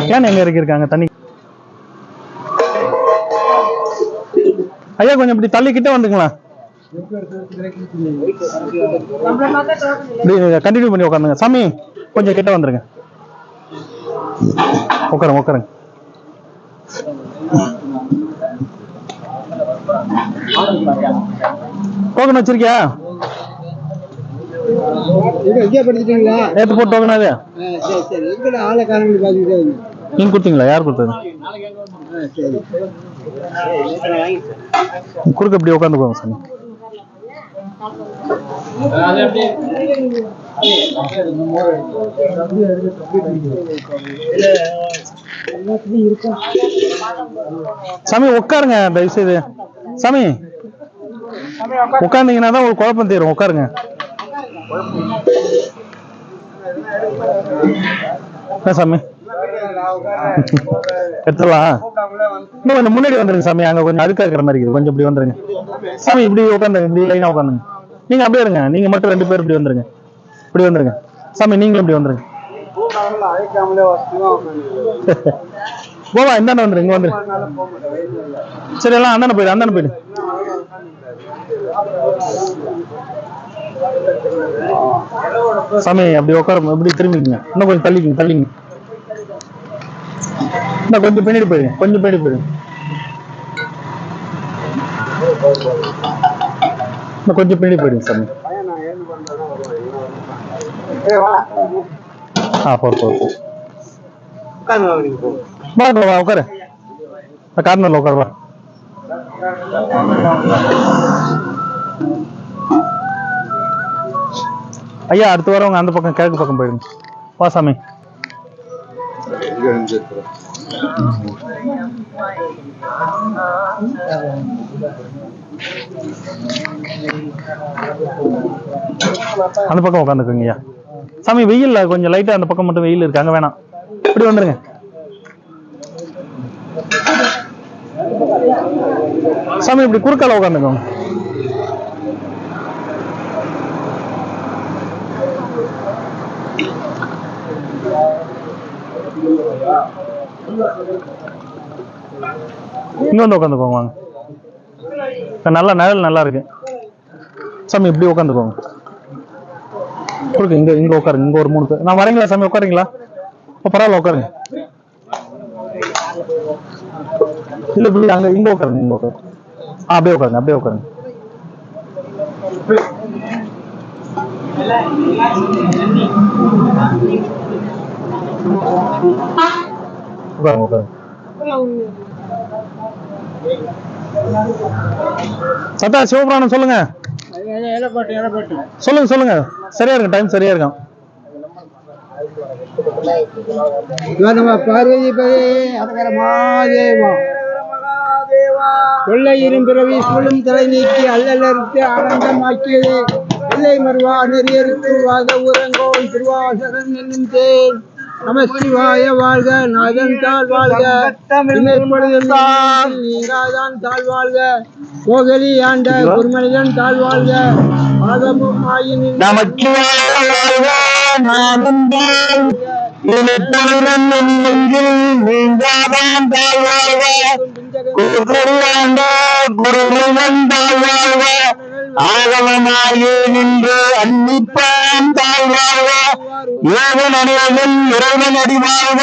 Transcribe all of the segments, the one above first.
Can எங்க இருக்காங்க தண்ணி? ஐயா கொஞ்சம் இப்படி தள்ளிக்கிட்டே வந்துங்களா, கண்டினியூ பண்ணி உட்காந்துங்க. சாமி கொஞ்சம் கிட்ட வந்துருங்க, உட்காருங்க உட்காருங்க. டோக்கன் வச்சிருக்கியா? நேற்று போட்டு டோக்கன் அது நீங்க கொடுத்தீங்களா? யார் கொடுத்தது? குறுக்க இப்படி உட்காந்துக்கோங்க சாமி. சாமி உட்காருங்க தயவு செய்து. சாமி உட்கார்ந்தீங்கன்னா தான் ஒரு குழப்பம் தீரும். உட்காருங்க. சாமி எடுத்துடலாம். இன்னும் கொஞ்சம் முன்னாடி வந்துருங்க சாமி, அங்க கொஞ்சம் அழுக்கா இருக்கிற மாதிரி இருக்குது, கொஞ்சம் இப்படி வந்துருங்க சாமி. இப்படி உட்காந்துங்க, இப்படி லைனா உட்காந்துங்க. நீங்க அப்படியே இருங்க, நீங்க மட்டும் 2 பேர் இப்படி வந்துருங்க, இப்படி வந்துருங்க சாமி. நீங்களும் இப்படி வந்துருங்க. போவா இந்தாண்ட வந்துரு, இங்க வந்துரு. சரி எல்லாம் அந்தாண்ட போயிடு, அந்தாண்ட போயிடு. சாமி அப்படி உட்கார, இப்படி திரும்பிக்குங்க. இன்னும் கொஞ்சம் தள்ளிக்குங்க, தள்ளிங்க. இன்னும் கொஞ்சம் பின்னாடி போயிடுங்க, கொஞ்சம் பின்னாடி போயிடுங்க. இன்னும் கொஞ்சம் பின்னாடி போயிடுங்க சாமி. உட்காரு, கார்னர்ல உட்காருவா. ஐயா அடுத்து வரவங்க அந்த பக்கம் கிழக்கு பக்கம் போயிடுங்க. வா சாமி. அந்த பக்கம் உட்காந்துக்குங்க ஐயா. சாமி வெயில் கொஞ்சம் லைட்டா அந்த பக்கம் மட்டும் வெயில் இருக்கு, அங்க வேணாம். இப்படி வந்துருங்க சாமி. இப்படி குறுக்கால உட்காந்துக்கோங்க. இங்க வந்து உட்காந்துக்கோங்க வாங்க. நல்லா நிழல் நல்லா இருக்கு சாமி. இப்படி உட்காந்துக்கோங்க. இங்க இங்க உட்காருங்க. இங்க ஒரு 3 பேர் நான் வரீங்களா சாமி? உட்காருங்களா? பரவாயில்ல உட்காருங்க. இல்ல இப்படி அங்க இங்க உட்காருங்க, இங்க உட்காருங்க. அப்படியே உட்காருங்க, அப்படியே உட்காருங்க. உட்காருங்க உட்காருங்க. தாத்தா சிவபுராணம் சொல்லுங்க. சொல்லுங்க சொல்லுங்க. சரியா இருக்கும், டைம் சரியா இருக்கும். கொள்ளையிரும் பிறவி சூழும் தலை நீக்கி அல்லலறுத்து ஆனந்தமாக்கியது இல்லை மறுவா நெறியறுத்து வாத ஊரங்கோன் திருவாசகன் என்னும் தேன். நமசிவாய வாழ்க, நாதன் தாழ் வாழ்க, நீங்காதான் தாழ் வாழ்க, கோகலி ஆண்ட குருமனிதன் தாழ் வாழ்க, ஆகமும் ஆயின் நீங்காதான் தாழ் வாழ்க, ஆகவமாயே நின்று அன்னிப்பான் தாழ்வாழ்க, ஏவன் அனைவன் இறைவன் அடிவாழ்க,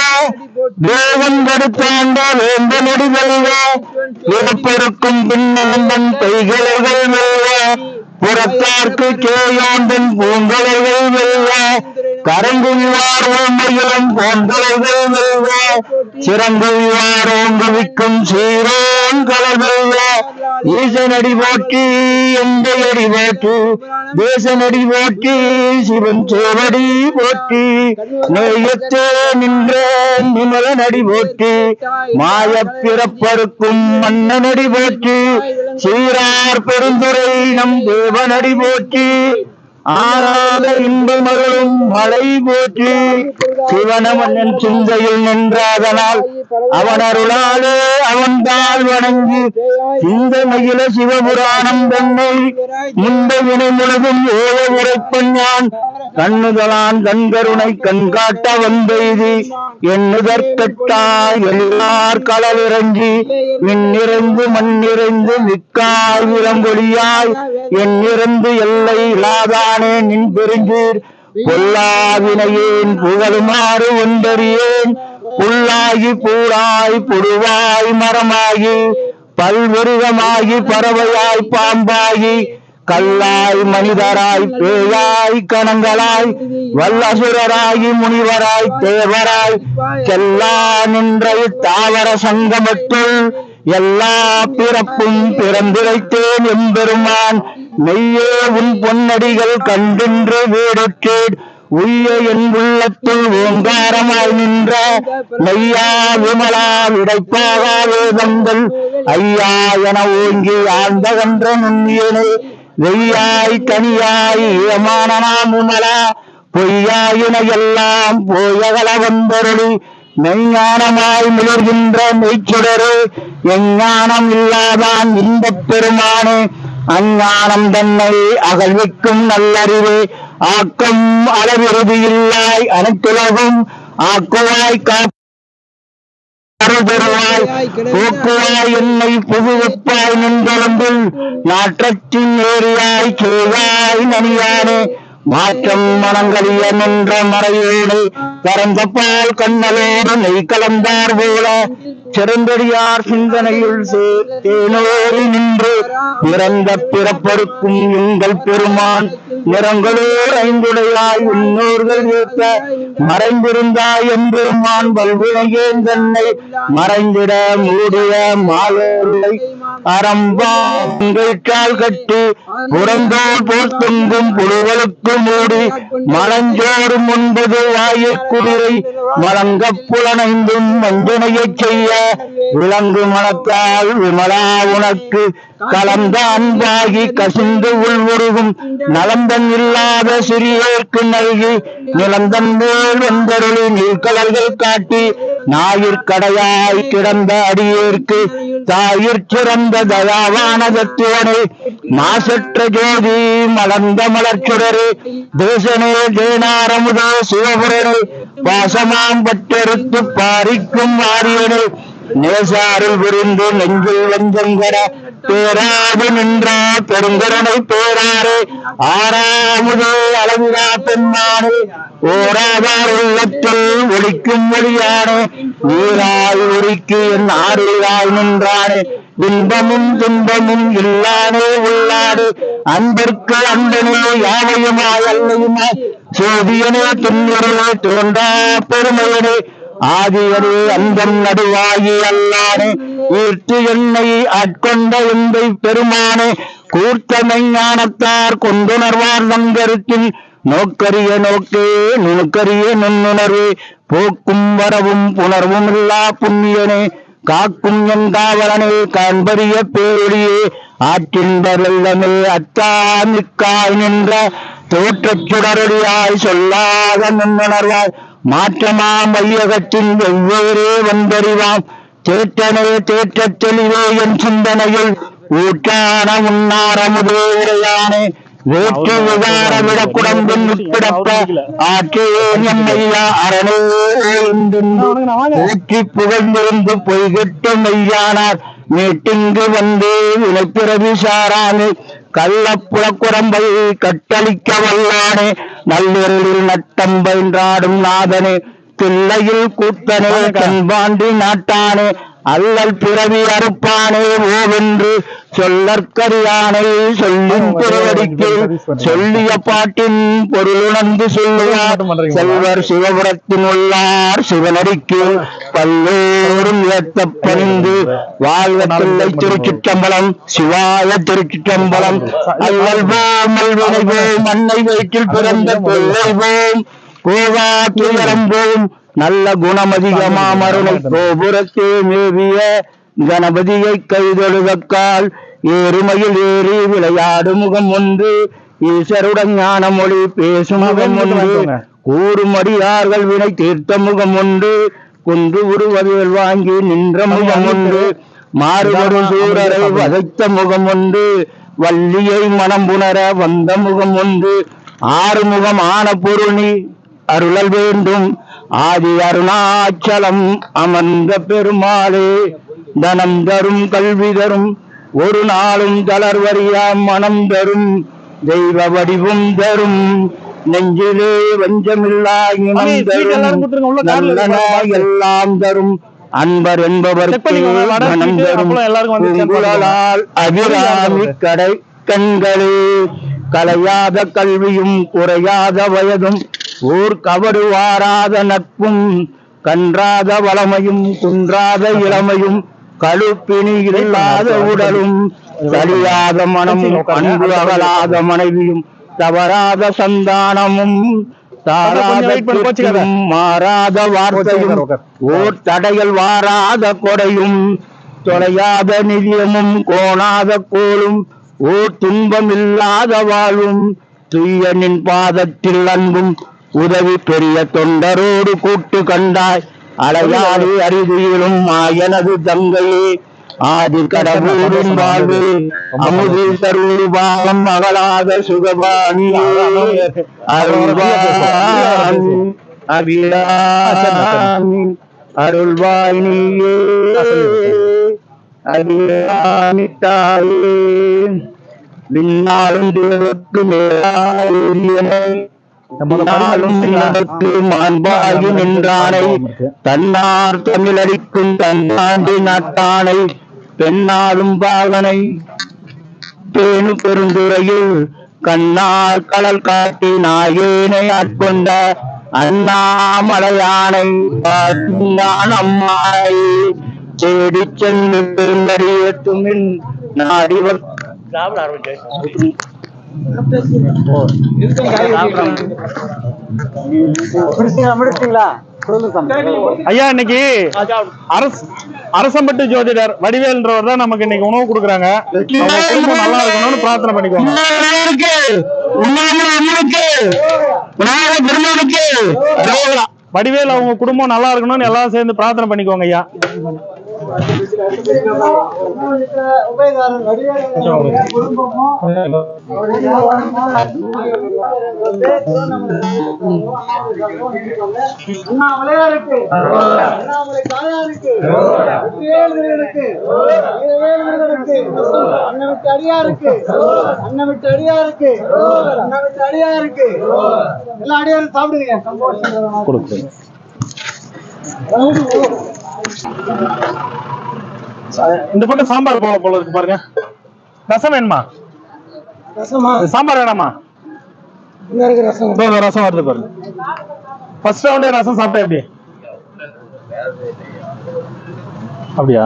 தேவன் கொடுத்தாண்ட வேந்தன் அடிவல்க, இறப்பெருக்கும் பின்னந்தன் கைகளைகள் வெல்க, புறத்தார்க்கு கேயோந்தன் பூங்கலைகள் வெல்க, கரங்குவிவார் ஓம்பையிலும் போன்றலைகள் வெல்க, சிறங்குவிவார் ஓங்குவிக்கும் சீரோன் கலவெல்க, ஈசனடி போற்றி எந்தையடி போற்றி, தேசனடி போற்றி, சிவன் சேவடி போற்றி, நேயத்தே நின்ற நிமலனடி போற்றி, மாயப் பிறப்பறுக்கும் மன்னனடி போற்றி, சீரார் பெருந்துரை நம் தேவனடி போற்றி, ஆறாத இன்ப மகளும் மழை போற்றி, சிவனமன்னன் சிந்தையில் நின்றாதனால் அவன் அருளாலே அவன்தால் வணங்கி இந்த மகிழ சிவபுராணம் தன்னை முந்த வினை முழுதும் ஏழ உரைப்பன் யான் கண்ணுதலான் கண்கருணை கண்காட்ட வந்தெய்தி எண்ணுதற்கட்டாய் எல்லார் கடல் இறங்கி மின்னிறைந்து மண்ணிறைந்து மிக்காய் விளம்பொழியாய் எண்ணிறந்து எல்லை இல்லாதானே நின் பெருஞ்சீர் பொல்லாவினையேன் புகழுமாறு ஒன்றறியேன் புல்லாகி பூராய் புழுவாய் மரமாகி பல்வருகமாகி பறவையாய் பாம்பாகி கல்லாய் மனிதராய் பேயாய் கணங்களாய் வல்லசுரராகி முனிவராய் தேவராய் செல்லா நின்ற தாவர சங்கமத்துள் எல்லா பிறப்பும் பிறந்திரைத்தேன் எம்பெருமான் மெய்யே உன் பொன்னடிகள் கண்டின்று வீடுற்றேன் உய்ய என் உள்ளத்துள் ஓங்காரமாய் நின்ற மெய்யா விமலா விடைப்பாகா வேதங்கள் ஐயா என ஓங்கி ஆழ்ந்தகன்ற நுண்ணியனே வெய்யாய் தனியாய் ஏமானனா முமலா பொய்யாயின எல்லாம் போயகல வந்தருளி மெய்ஞானமாய் மிளர்கின்ற மெய்ச்சுடரே எஞ்ஞானம் இல்லாதான் இன்பப் பெருமானே அஞ்ஞானம் தன்னை அகழ்விக்கும் நல்லறிவே ஆக்கம் அளவிறுதியில்லாய் அனைத்துலகும் ஆக்குவாய் காப்பாய் போக்குவாய் என்னை புகுவிப்பாய் நின்றொழும்பில் நாற்றத்தின் ஏரியாய் கேவாய் நனியானே மாற்றம் மனங்களிய நின்ற மறையோடு பரந்த பால் கண்ணலோடு நெய் கலந்தார் போல சிறந்தடியார் சிந்தனையுள் தேனோரி நின்று பிறந்த பிறப்பெடுக்கும் எங்கள் பெருமான் நிறங்களோர் ஐந்துடையாய் உன்னோர்கள் ஏற்ற மறைந்திருந்தாய் எம்பெருமான் வல்வினையேன் தன்னை மறைந்திட மூடிய மாலோர்களை அறம்பால் கட்டி புறந்தோர் போர்த்துங்கும் புழுவலுக்கு மூடி மலஞ்சோறு முன்பது வாயிற்குதிரை மலங்க புலனைந்தும் மஞ்சனையைச் செய்ய விலங்கு மனத்தால் விமலா உனக்கு கலந்த அன்பாகி கசிந்து உள்வுருகும் நலந்தன் இல்லாத சிறியோர்க்கு நல்கி நிலந்தன் மேல் வந்தருளி நீர்கடல்கள் காட்டி ஞாயிற்கடையாய் கிடந்த அடியேற்கு தாயிற் சிறந்த தயாவான தத்துவனே மாசற்ற ஜோதி மலர்ந்த மலர்ச்சுடரே தேசனே தேனாரமுதே சிவபுரனே பாசமாம் பட்டெடுத்து பாரிக்கும் ஆரியனே நேசாரில் விரிந்து நெஞ்சில் வஞ்சங்கர பேராது நின்ற பெருங்கரனை பேராரே ஆறாமுதே அளவிலா பெண்மானே ஓராதார் உள்ளத்தில் ஒழிக்கும் ஒளியானே நீராய் உரிக்கு என் ஆறுவாய் நின்றானே இன்பமும் துன்பமும் இல்லானே உள்ளாடு அன்பிற்கு அன்பனே யாவையுமாய் அல்லையுமாய் சோதியனே துன்னுறவே தோன்றா பெருமையனே ஆதியரே அந்தம் நடுவாகி அல்லானே ஈர்த்து என்னை ஆட்கொண்ட எந்தை பெருமானே கூர்த்தமை ஞானத்தார் கொண்டுணர்வார் நங்கருக்கின் நோக்கரிய நோக்கே நுணுக்கரிய நுண்ணுணர்வே போக்கும் வரவும் புணர்வும் இல்லா புண்ணியனே காக்கும் என் காவலனே காண்பரிய பேரொழியே ஆற்றின்ற வெள்ளமே அத்தாமிக்காய் நின்ற தோற்றச் சுடரொழியாய் சொல்லாத நுண்ணுணர்வாய் மாற்றமாம் வையகத்தின் வெவ்வேறே வந்தறிவாம் தேற்றனே தேற்றத் தெளிவே என் சிந்தனையில் ஊற்றான உன்னாரமுதே உரையானே வேற்று விகார விடக்குடம்பின் உட்பிடப்ப ஆற்றேன் என்னையா அரணே ஊற்றி புகழ்ந்திருந்து பொய்கெட்டு மெய்யானார் மீட்டிங்கு வந்து வினைப்பிறவி சாரானே கள்ளப்புலக்குரம்பை கட்டளிக்க வல்லானே நல்லிருளில் நட்டம் பயின்றாடும் நாதனே தில்லையில் கூத்தனே கண்பாண்டி நாட்டானே அல்லல் பிறவி அறுப்பானே ஓவென்று சொல்லற்கரியானை சொல்லின் திருவடிக்கு சொல்லிய பாட்டின் பொருளுணர்ந்து சொல்லுவார் செல்வர் சிவபுரத்தின் உள்ளார் சிவனடிக்கு பல்லோரும் ஏத்த பணிந்து வாழ்வ தில்லை திருச்சிற்றம்பலம் சிவாய திருச்சிற்றம்பலம் அல்லல் போம் அல்வினை போம் அன்னை வயிற்றில் பிறந்த பிள்ளை போம் கோவா துயரம்போம் நல்ல குணமதிகமாமருளை கோபுரத்தே மேவிய கணபதியை கைதொழுதக்கால் ஏறுமையில் ஏறி விளையாடு முகம் ஒன்று ஈஸ்வருடன் ஞான மொழி பேசும் முகம் ஒன்று கூறுமடியார்கள் வினை தீர்த்த முகம் ஒன்று கொன்று உருவதில் வாங்கி நின்ற முகம் ஒன்று, மாறுபடும் சூரரை வதைத்த முகம் ஒன்று, வள்ளியை மனம் புணர வந்த முகம் ஒன்று, ஆறுமுகம் ஆன பொருளி அருளல் வேண்டும், ஆதி அருணாச்சலம் அமர்ந்த பெருமாளே, தனம் தரும் கல்வி தரும் ஒரு நாளும் தளர்வறியா மனம் தரும், தெய்வ வடிவும் தரும், நெஞ்சிலே வஞ்சமில்லா இனம் தரும், நல்லன எல்லாம் தரும், அன்பர் என்பவர்க்கு மனம் தரும், உங்களால் அபிராமி கடை கண்களே, கலையாத கல்வியும் குறையாத வயதும் ஊர் கவடு வாராத நட்பும் கன்றாத வளமையும் குன்றாத இளமையும் கழுப்பினி இல்லாத உடலும் சரியாத மனமும் அன்பு அகலாத மனைவியும் தவறாத சந்தானமும் தாராத மாறாத வார்த்தையும் ஓர் தடைகள் வாராத கொடையும் தொலையாத நிதியமும் கோணாத கோலும் ஓர் துன்பமில்லாத வாழ்வும் துய்யனின் பாதத்தில் அன்பும் உதவி பெரிய தொண்டரோடு கூட்டு கண்டாய் அலையாடி அரிதியிலும் எனது தங்கையே ஆதி கடவுளின் வாழ்வு அமுதி தருபாகம் அகலாத சுகபாணி அருள்வாணி அபிராமி அருள்வாய் நீயே அபிராமி தாயே விண்ணாலும் தேவக்கு மேலாயினை மாண்பாகி நின்றானை தன்னார் தமிழடிக்கும் தன்னாண்டி நாட்டானை பெண்ணாலும் பாகனை பேணு பெருந்துறையில் கண்ணார் கடல் காட்டி நாயேனை ஆட்கொண்ட அண்ணாமலையானை அம்மானை தேடி சென்று பெருந்தறியத்துமின் நாடிவர் ஐயா இன்னைக்கு அரசம்பட்டு ஜோதிடர் வடிவேல்ன்றவர் தான் நமக்கு இன்னைக்கு உணவு கொடுக்குறாங்க. குடும்பம் நல்லா இருக்கணும்னு பிரார்த்தனை பண்ணிக்கோங்க. வடிவேல் அவங்க குடும்பம் நல்லா இருக்கணும்னு எல்லாரும் சேர்ந்து பிரார்த்தனை பண்ணிக்கோங்க ஐயா. இந்த பக்கம் சாம்பார் போல இருக்கு பாருங்க. ரசம் வேணுமா? சாம்பார் வேணாமா? ரசம் வருது பாருங்க. ஃபர்ஸ்ட் ரவுண்டே ரசம் சாப்பிட்டேன். எப்படி அப்படியா?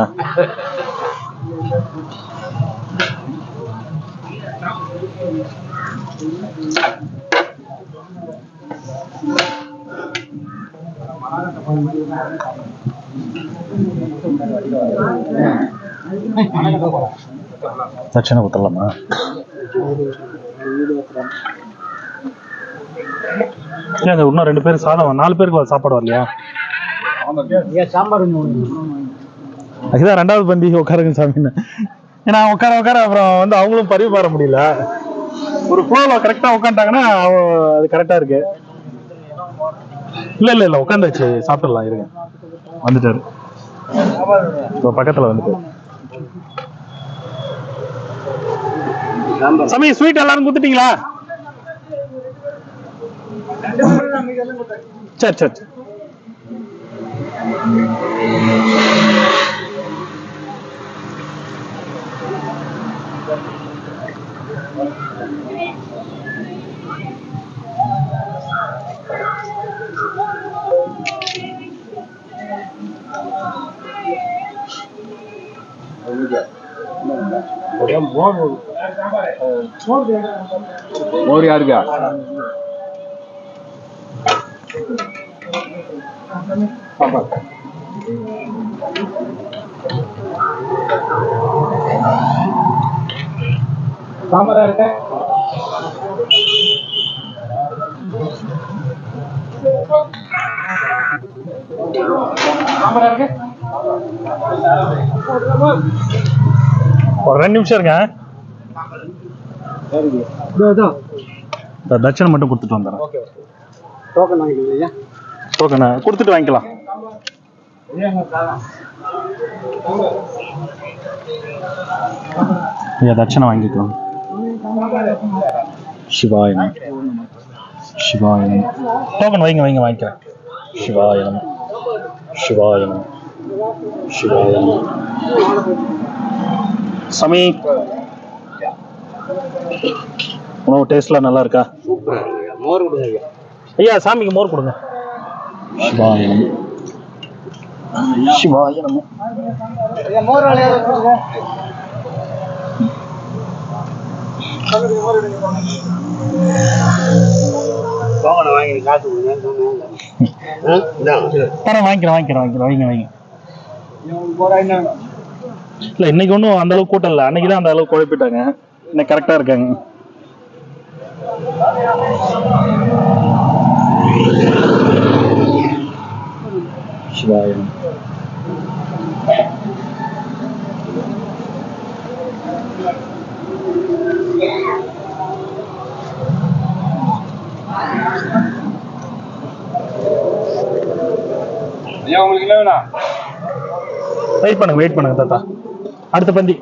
தட்சணை கொடுத்துடலாமா? இன்னும் 2 பேர் சாதம், 4 பேருக்கு சாப்பாடு வரலையா? அதுதான் 2வது பந்தி உட்காருங்க சாமி. ஏன்னா உட்கார அப்புறம் வந்து அவங்களும் பரிமாற முடியல. ஒரு ஃப்ளோல கரெக்டா உட்காந்துட்டாங்கன்னா அது கரெக்டா இருக்கு. இல்ல உட்காந்தாச்சு, சாப்பிடலாம் இருங்க. வந்துட்டாரு பக்கத்துல வந்துட்டு. சாமி ஸ்வீட் எல்லாரும் குடுத்துட்டீங்களா? சரி. மோர் யாருக்கா? சாம்பார் இருக்க? ஒரு 2 நிமிஷம் இருங்க. தட்சணை மட்டும் கொடுத்துட்டு வந்துடுறேன். டோக்கன் வாங்கிக்கலையா? டோக்கனை கொடுத்துட்டு வாங்கிக்கலாம். ஐயா தட்சணை வாங்கிக்கலாம். சிவாய சிவாய டோக்கன் வைங்க வைங்க வாங்கிக்கிறேன். சிவாய சிவாய சிவாய. சாமி உணவு டேஸ்ட்லாம் நல்லா இருக்கா? மோர் கொடுங்க ஐயா. சாமிக்கு மோர் கொடுங்க. சிவாய சிவாய மோர் வாங்கி காசு வாங்கிக்கிறேன் வைங்க வைங்க. இல்ல இன்னைக்கு ஒன்றும் அந்த அளவுக்கு கூட்டம் இல்லை. அன்னைக்கு தான் அந்த அளவுக்கு குழப்பிட்டாங்க. இன்னைக்கு கரெக்டா இருக்காங்க. சிவாயம் ஐயா உங்களுக்கு என்ன வேணா? வெயிட் பண்ணுங்க தாத்தா. அடுத்த பந்தி.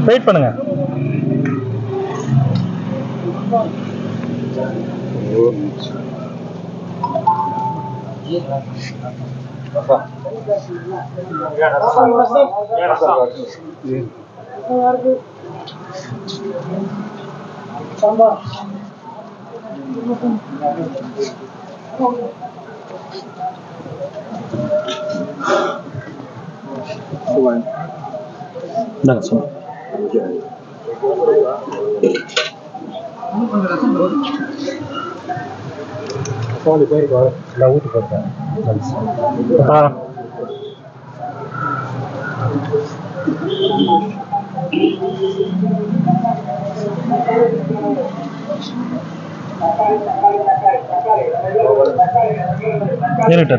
வெயிட் பண்ணுங்க.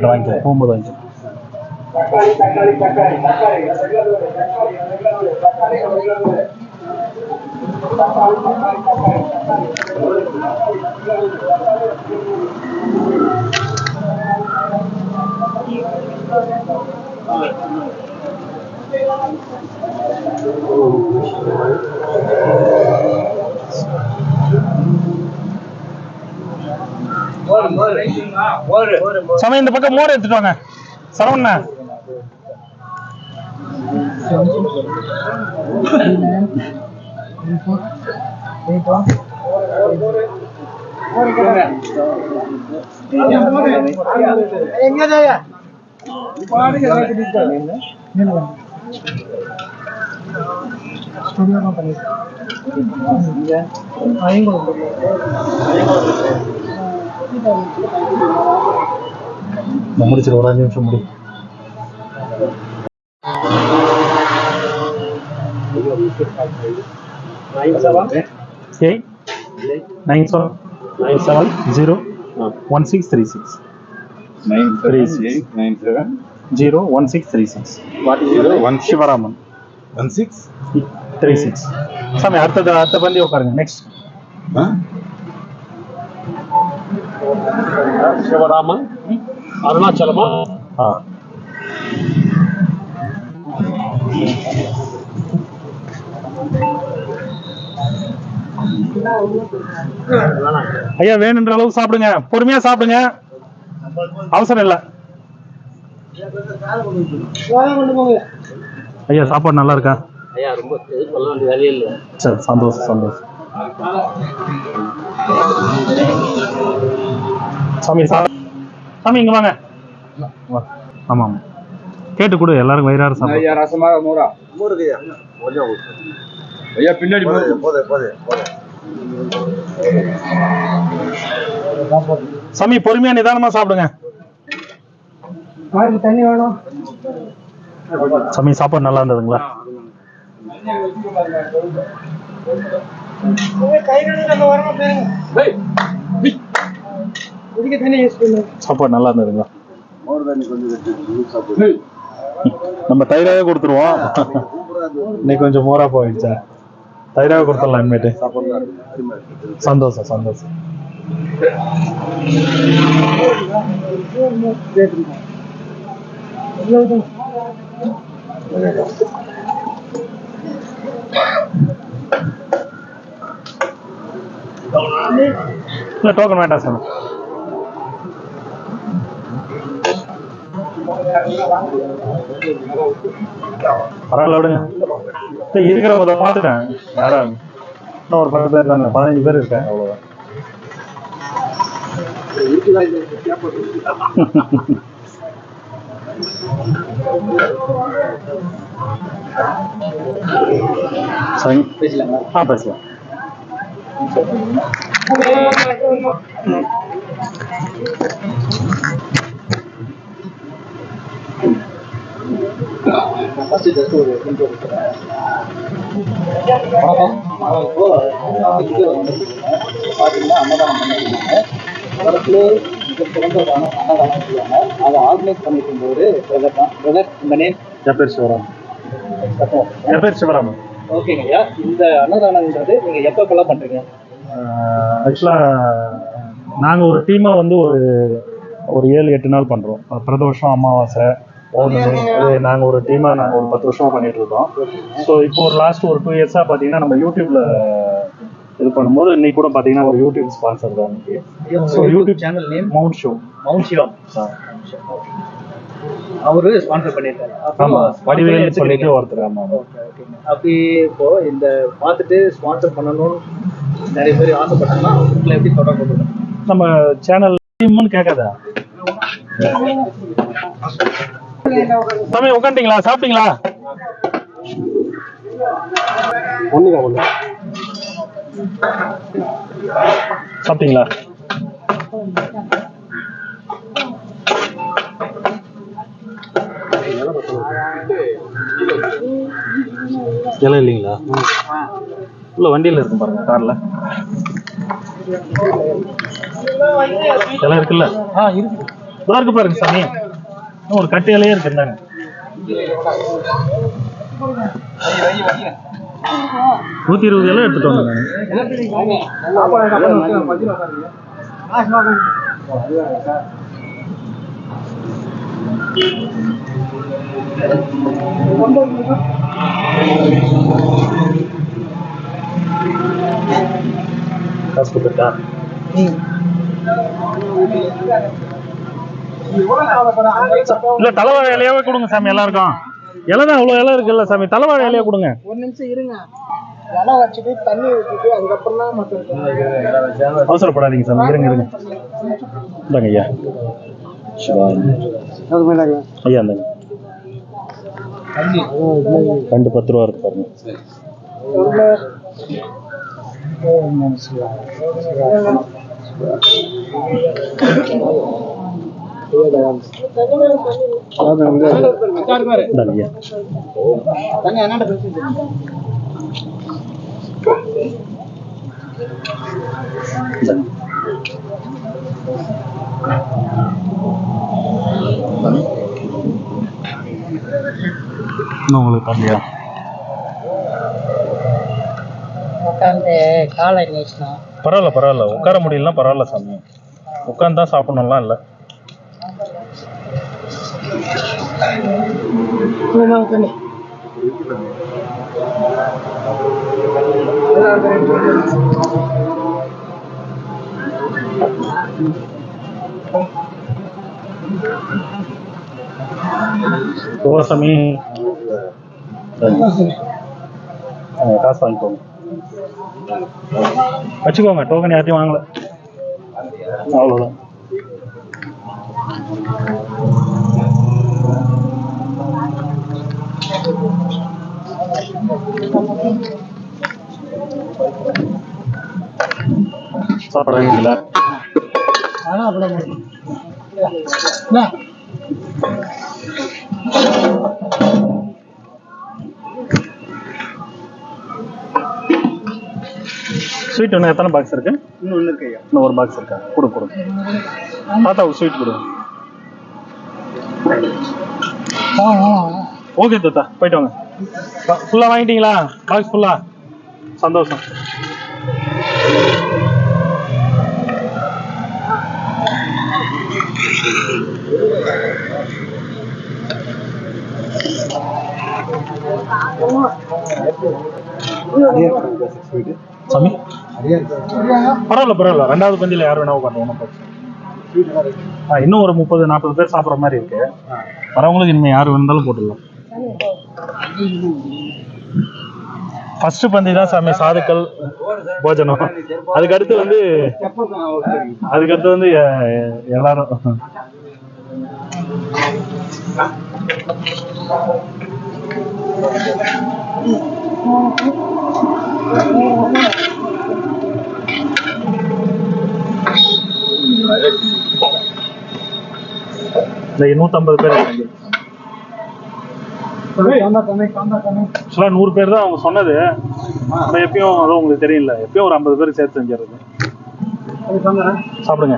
வாங்கிக்க போகும்போது வாங்கிக்க. சமயம் இந்த பக்கம் மோர் எடுத்துட்டு வாங்க. சரவண்ணா முடிச்சிரு. ஒரு 5 நிமிஷம் முடி. சிவராமன் 1636. சாமி அடுத்த பந்தி உட்காருங்க. நெக்ஸ்ட் சிவராமன் அருணாச்சலமா? ஐயா வேணுன்ற அளவு சாப்பிடுங்க. பொறுமையா சாப்பிடுங்க. அவசரம் இல்ல. ஐயா சாப்பாடு நல்லா இருக்கா? ஐயா ரொம்ப சொல்ல வேண்டிய வேலையே இல்லை. சரி சந்தோஷம். சாமி சாமி இங்க வாங்க. ஆமா கேட்டு கொடு. எல்லாரும் வயிறார சாப்பிடு. ஐயா ரசமா மோரா? மோருக்குயா ஐயா பின்னாடி சாமி பொறுமையா நிதானமா சாப்பிடுங்க. தண்ணி வேணும். சாமி சாப்பாடு நல்லா இருந்ததுங்களா? டேய் சாப்பாடு நல்லா இருந்ததுங்க. மோர் தண்ணி கொஞ்சம் சாப்பிடு. நம்ம தயிராவே கொடுத்துருவோம். இன்னைக்கு கொஞ்சம் மோரா போயிடுச்சா, தயிராவே கொடுத்துடலாம் இனிமேட்டு. சந்தோஷம் சந்தோஷம். இல்ல டோக்கன் வேண்டாம் சார். பரவாயில்ல விடுங்க. இருக்கிறவங்க பார்த்துட்டேன். யாரும் இன்னும் ஒரு 10 பேர் தாங்க, 15 பேர் இருக்கேன், அவ்வளவுதான். சரி பேசலாம். பேசலாம். அதை ஆர்கனைஸ் பண்ணிட்டு போது உங்க நேம்? என் பேர் சிவராம். என் பேர் சிவராம். ஓகேங்க ஐயா. இந்த அன்னதானம்ன்றது நீங்க எப்பப்பெல்லாம் பண்றீங்க? ஆக்சுவலா நாங்கள் ஒரு டீமாக வந்து ஒரு 7-8 நாள் பண்ணுறோம். பிரதோஷம், அமாவாசை, பௌர்ணமி, அது நாங்கள் ஒரு டீமாக நாங்கள் ஒரு 10 வருஷமாக பண்ணிட்டு இருக்கோம். ஸோ இப்போ ஒரு லாஸ்ட் ஒரு 2 இயர்ஸாக பார்த்தீங்கன்னா நம்ம யூடியூப்ல இது பண்ணும்போது இன்னைக்கு கூட பார்த்தீங்கன்னா ஒரு யூடியூப் ஸ்பான்சர் தான் இன்னைக்கு. So YouTube channel name Mount show. Mount Shivam. அவரு ஸ்பான்சர் பண்ணியிருக்காரு. ஆமாம், வடிவேல் சொல்லிட்டு ஒருத்தர். ஆமாம். அப்படி இப்போ இந்த பார்த்துட்டு ஸ்பான்சர் பண்ணணும்னு நிறைய பேர் ஆசைப்பட்டாங்கன்னா அவங்களை எப்படி தொடர்பு கொள்ளணும்? நம்ம சேனல் டீம்னு கேட்காதா? தம்பி உட்காந்துட்டீங்களா? சாப்பிட்டீங்களா? சாப்பிட்டீங்களா? இலை இல்லைங்களா? உள்ள வண்டியில் இருக்கும் பாருங்க, கார்ல இலை இருக்குல்ல? இருக்கு பாருங்க சாமி. ஒரு கட்டு இலையே இருக்கு. இருந்தாங்க 120 இலை எடுத்துட்டு வந்தேன் நான். காசு கொடுத்துட்டா? இல்ல தலைவாழை இலையாவே கொடுங்க சாமி எல்லாருக்கும். இலை தான் அவ்வளோ இலை இருக்குல்ல சாமி, தலைவாழை இலையா கொடுங்க. ஒரு நிமிஷம் இருங்க, இலை வச்சுட்டு தண்ணி ஊற்றிட்டு அதுக்கப்புறம் தான் மற்ற. அவசரப்படாதீங்க சாமி, இருங்க இருங்க. இந்தாங்க ஐயா. ஐயா இந்தாங்க. 2 10 ரூபா இருக்கு பாருங்க. உங்களுக்கு தரலையா? பரவாயில்ல பரவாயில்ல, உட்கார முடியலாம் பரவாயில்ல சாமி. உட்காந்து தான் சாப்பிடணும்லாம் இல்லை. சாமி காசு வாங்கிக்கோங்க, வச்சுக்கோங்க. டோக்கன் யார்ட்டையும் வாங்கல, அவ்வளோதான். சாப்பிட்றீங்களா? ஸ்வீட் இன்னும் எத்தனை பாக்ஸ் இருக்கு? இன்னும் ஒன்று இருக்கு ஐயா. இன்னும் ஒரு பாக்ஸ் இருக்கா? கொடு. தாத்தா ஒரு ஸ்வீட் கொடு. ஓகே தாத்தா, போயிட்டு வாங்க. ஃபுல்லா வாங்கிட்டீங்களா? பாக்ஸ் ஃபுல்லா? சந்தோஷம். சாமி பரவாயில்ல, ரெண்டாவது பந்தியில யார் வேணா உட்காந்து ஒன்றும் பிரச்சனை. இன்னும் ஒரு 30-40 பேர் சாப்பிட்ற மாதிரி இருக்கு. வரவங்களுக்கு இனிமே யாரு வேணாலும் போட்டுடலாம். ஃபர்ஸ்ட் பந்தி தான் சாமி சாதுக்கள் போஜனம். அதுக்கடுத்து வந்து எல்லாரும் இந்த 150 பேர் 100 பேர் தான் அவங்க சொன்னது. எப்பயும் அதுவும் உங்களுக்கு தெரியல, எப்பயும் ஒரு 50 பேருக்கு சேர்த்து செஞ்சிருது. சாப்பிடுங்க.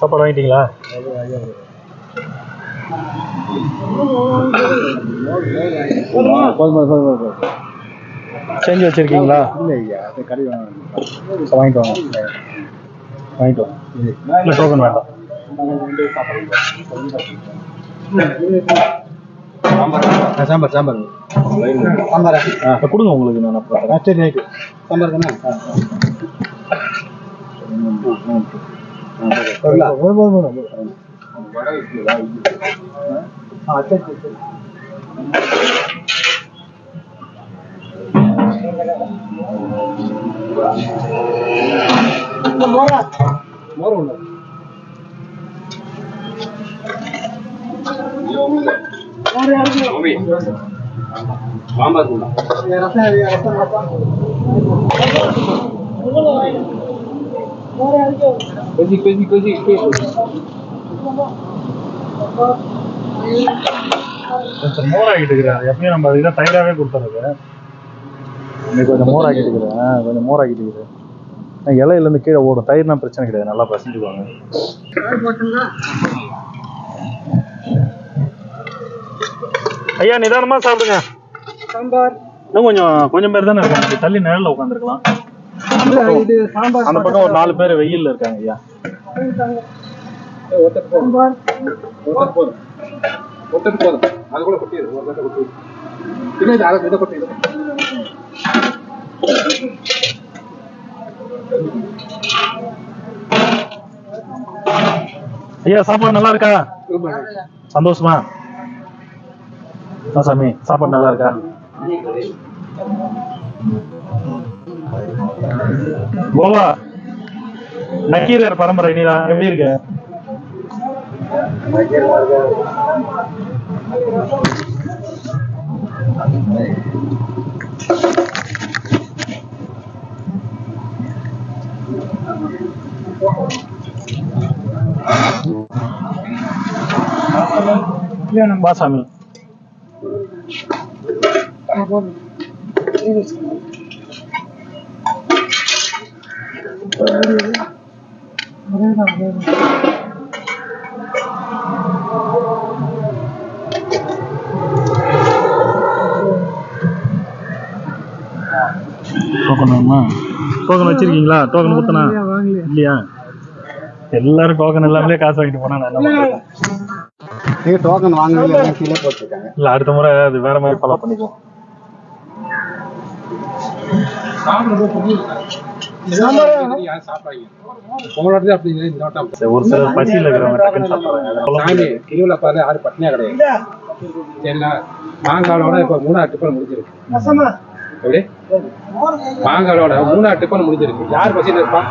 சாப்பாடு வாங்கிட்டீங்களா? செஞ்சு வச்சிருக்கீங்களா? இல்லையா, அது கடை வாங்கிட்டு வாங்க. இல்லை டோக்கன் வேண்டாம். சாம்பார் கொடுங்க உங்களுக்கு. நான் அப்புறம் சரி ரைட்டு. சாம்பார் தானே? கொஞ்சம் மோர் ஆகிட்டு இருக்கிறேன். எப்பயும் நம்ம அதுதான் தயிராகவே கொடுத்துறது. கொஞ்சம் மோர் ஆகிட்டு இருக்கிறேன். இலையிலேருந்து கீழே ஓடும். தயிர்னா பிரச்சனை கிடையாது, நல்லா பசஞ்சுக்குவாங்க. ஐயா நிதானமா சாப்பிடுங்க. சாம்பார் இன்னும் கொஞ்சம் பேர் தானே இருக்காங்க. தள்ளி நிழல்ல உட்காந்துருக்கலாம். அந்த பக்கம் ஒரு 4 பேர் வெயில்ல இருக்காங்க. ஐயா அது கூட கொட்டிடு. பின்னாடி அதை கொட்டிடு. ஐயா சாப்பாடு நல்லா இருக்கா? சந்தோஷமா? சாமி சாப்பாடு நல்லா இருக்கா? கோவா நக்கீரர் பரம்பரை நீதான் எப்படி இருக்க? வா சாமி. டோக்கன் வச்சிருக்கீங்களா? டோக்கன் கொடுத்தனா இல்லையா? எல்லாரும் டோக்கன் எல்லாமே காசு வாங்கிட்டு போனா நீங்க டோக்கன் வாங்கவே கீழே போட்டுருக்காங்க. இல்ல அடுத்த முறை அது வேற மாதிரி ஃபாலோ பண்ணிக்குவோம். ஒரு சிலர் பசியில் இருக்கிறவங்க கிரிவுல பாரு யாரும் பட்னியா கிடையாது. மாங்காவோட இப்ப 3ஆவது டிப்பன் முடிஞ்சிருக்கு. எப்படி மாங்காவோட 3ஆவது டிப்பன் முடிஞ்சிருக்கு. யார் பசியில இருப்பா?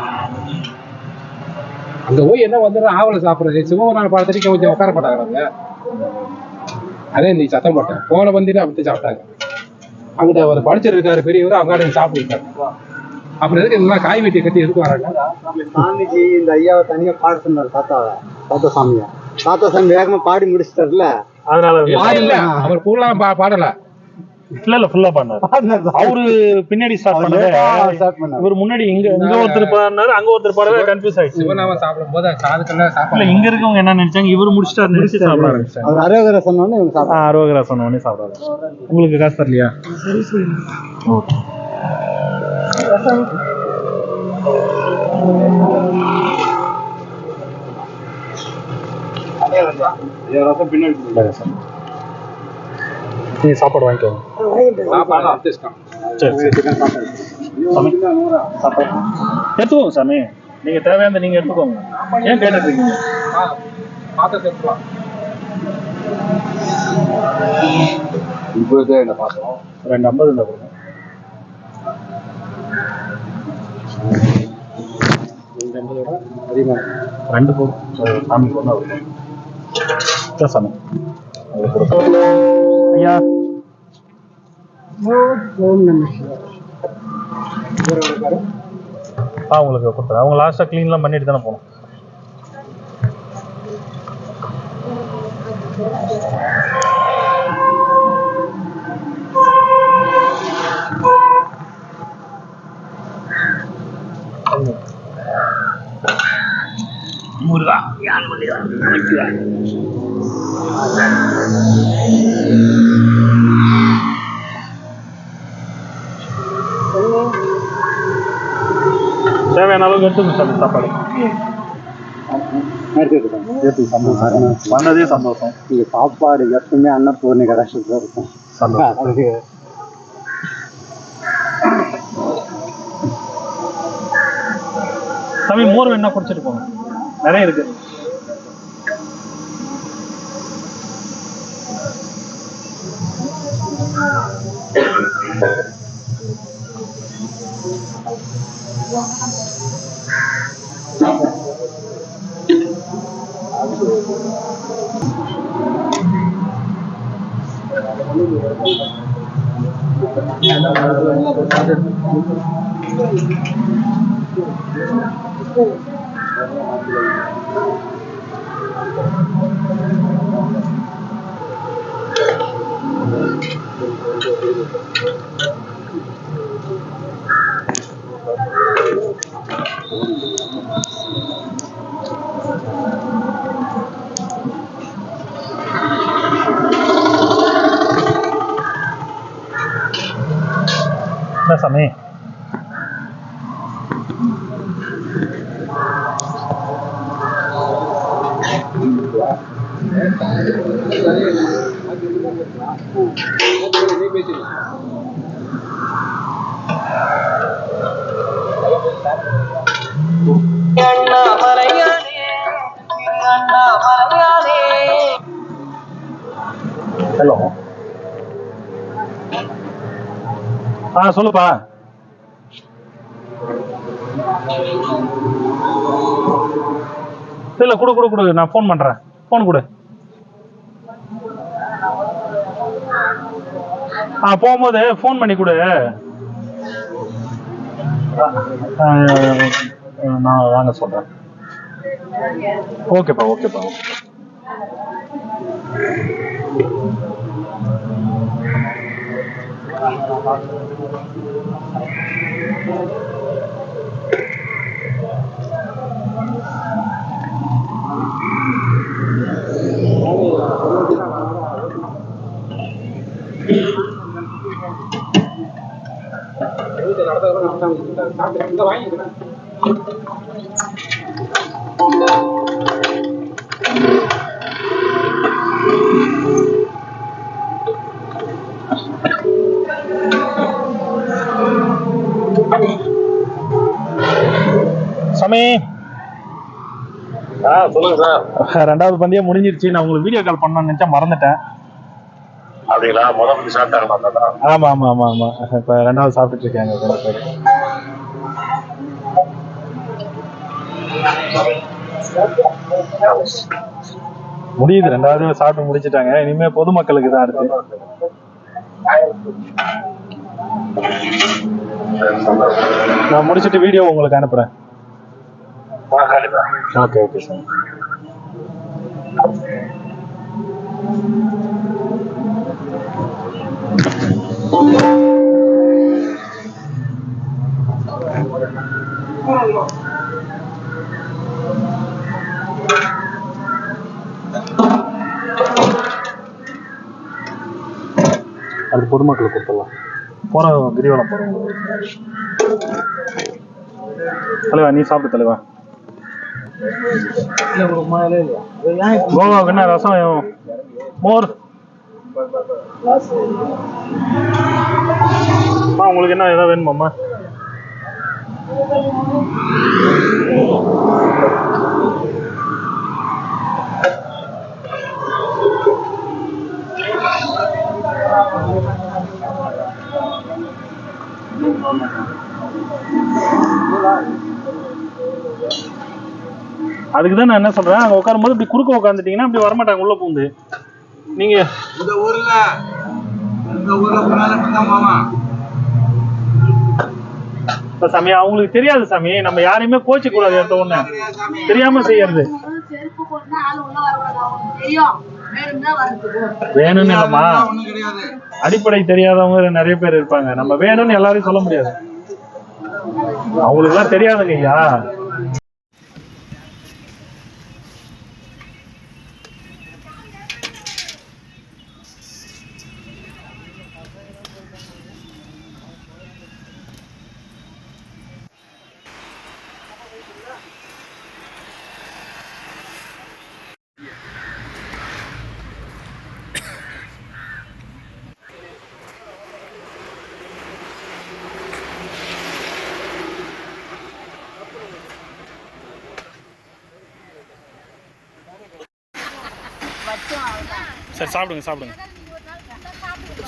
அங்க போய் என்ன வந்து ஆவலை சாப்பிடுறது. சிவபெருமான் பார்த்துட்டு கொஞ்சம் உட்கார மாட்டாங்க. அதே நீ சத்தம் போட்டேன் போன வந்துட்டு அப்படி சாப்பிட்டாங்க. அங்கிட்ட ஒரு படிச்சர் இருக்காரு பெரியவர், அவங்க சாப்பிட்டுருக்காரு. அப்புறம் எதுக்கு இதெல்லாம் காய் வெட்டி கட்டி எதுக்கு வராங்க? சாமிக்கு இந்த ஐயாவை தனியா பாட சொன்னார். தாத்தா சாமியா பார்த்தா வேகமா பாடி முடிச்சிட்டாருல, அதனால இல்ல அவர் ஃபுல்லா பாடல. இல்ல ஃபுல்லா பண்ணாரு. அவரு பின்னாடி ஸ்டார்ட் பண்ணாரு. இவர் முன்னாடி இங்க ஒருத்தர் பாடினாரு, அங்க ஒருத்தர் பாடவே கன்ஃபியூஸ் ஆயிடுச்சு. சிவநாம சாப்பிடும் போது காதுக்கெல்லாம் சாப்பிடல. இல்ல இங்க இருக்கவங்க என்ன நினைச்சாங்க, இவர் முடிச்சிட்டாரு நினைச்சு சாப்பிட ஆரம்பிச்சாங்க. அவர் அரோகரா சொன்னோடனே இவங்க சாப்பிட்டாங்க. அரோகரா சொன்ன உடனே சாப்பிடாது. உங்களுக்கு காசு தரலையா? ஓகே. பின்னாடி நீங்க சாப்பாடு வாங்கிக்கோங்க. சாப்பாடு அர்த்தம். சரி எடுத்துக்கோங்க சாமி, நீங்க தேவையான நீங்க எடுத்துக்கோங்க. ஏன் கேட்டுட்டு இருக்கீங்க? பாத்திரம் சேர்த்துக்கலாம். இப்போ என்ன பார்த்தோம் 250 இருந்தா கொடுங்க. 250 அதிகமா 2 போதும். சாமி பொண்ணா இருக்கும் சாமி. ஐயா உங்களுக்கு கொடுத்துறேன். அவங்க லாஸ்டா கிளீன்லாம் பண்ணிட்டு தானே போகணும். முருகா யான் பண்ணிதான் தேவையான அளவுக்கு எடுத்துக்கணும் சார். சாப்பாடு சந்தோஷம், வந்ததே சந்தோஷம். இங்க சாப்பாடு எப்பவுமே அன்னபூர்ணி கடாட்சத்துல இருக்கும். சந்தோஷம். சாமி மோர் வேணா குடிச்சிட்டு போங்க, நிறைய இருக்கு. சாமி ஹலோ. சொல்லுப்பா. இல்ல கொடு, நான் போன் பண்றேன். போன் கொடு. போகும்போது போன் பண்ணி கொடு. நான் வாங்க சொல்றேன். ஓகேப்பா. சாமி சொல்லுங்க சார். 2வது பந்தியம் முடிஞ்சிருச்சு. நான் உங்களுக்கு வீடியோ கால் பண்ணணும்னு நினைச்சா மறந்துட்டேன். அப்படிங்களா? முதல்ல சாப்பிட்டாங்க. ஆமா. இப்ப 2வது சாப்பிட்டுட்டு இருக்காங்க. முடியுது. 2வது சாப்பிட்டு முடிச்சுட்டாங்க. இனிமே பொதுமக்களுக்கு தான் அடுத்து. நான் முடிச்சிட்டு வீடியோ உங்களுக்கு அனுப்புறேன். Okay sir. அது பொதுமக்களுக்கு கொடுத்துடலாம். போற கிரிவலம் போறவங்க. தலைவா நீ சாப்பிடு தலைவா. கோவாவுக்கு என்ன ரசம் மோர்? உங்களுக்கு என்ன ஏதாவது வேணுமாம்மா? அதுக்கு தான் நான் என்ன சொல்றேன், அங்க உட்காரும் போது இப்படி குறுக்க உட்காந்துட்டீங்கன்னா அப்படி வரமாட்டாங்க உள்ள பூந்து. நீங்க இந்த ஊர்ல மாமா சாமி அவங்களுக்கு தெரியாது சாமி, நம்ம யாரையுமே கோச்சு கூடாது. எடுத்த உடனே தெரியாம செய்யறது வேணும்னு இல்லம்மா, அடிப்படை தெரியாதவங்க நிறைய பேர் இருப்பாங்க. நம்ம வேணும்னு எல்லாரையும் சொல்ல முடியாது, அவங்களுக்கு எல்லாம் தெரியாதுங்க ஐயா. சரி சாப்பிடுங்க சாப்பிடுங்க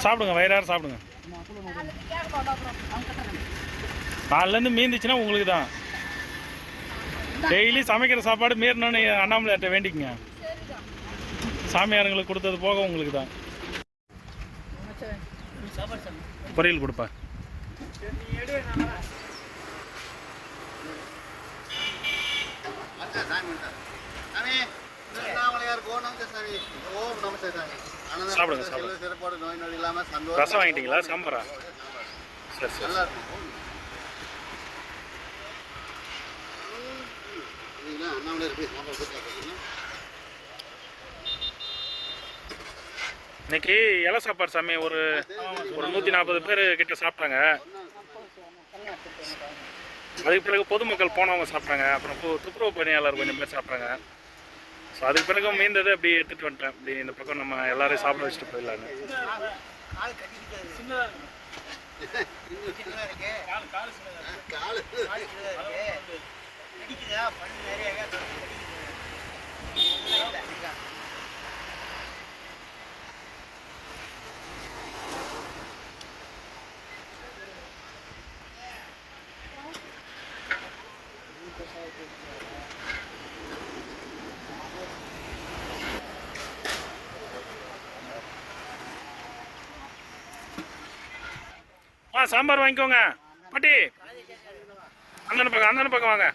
சாப்பிடுங்க, வயிறார சாப்பிடுங்க. நாலுலேருந்து மீந்துச்சுன்னா உங்களுக்கு தான். டெய்லி சமைக்கிற சாப்பாடு மீறணும்னு அண்ணாமலையார்ட்ட வேண்டிக்குங்க. சாமியாருங்களுக்கு கொடுத்தது போக உங்களுக்கு தான். பொரியல் கொடுப்பா. சாப்பிடுங்க சாப்பிடுங்க. ரசம் வாங்கிட்டீங்களா? சாம்பாரா? சரி சரி. இன்னைக்கு இலை சாப்பாடு சாமி ஒரு 140 பேர் கிட்ட சாப்பிட்டாங்க. அதுக்கு பிறகு பொதுமக்கள் போனவங்க சாப்பிட்டாங்க. அப்புறம் துப்புரவு பணியாளர் கொஞ்சம் பேர் சாப்பிட்டாங்க. ஸோ அதுக்கு பிறகு மீந்தது அப்படி எடுத்துகிட்டு வந்துட்டேன். அப்படி இந்த பக்கம் நம்ம எல்லாரையும் சாப்பிட வச்சுட்டு போயிடலான்னு. சாம்பார் வாங்கிக்கோங்க பாட்டி. அண்ணன் பக்கம் வாங்க.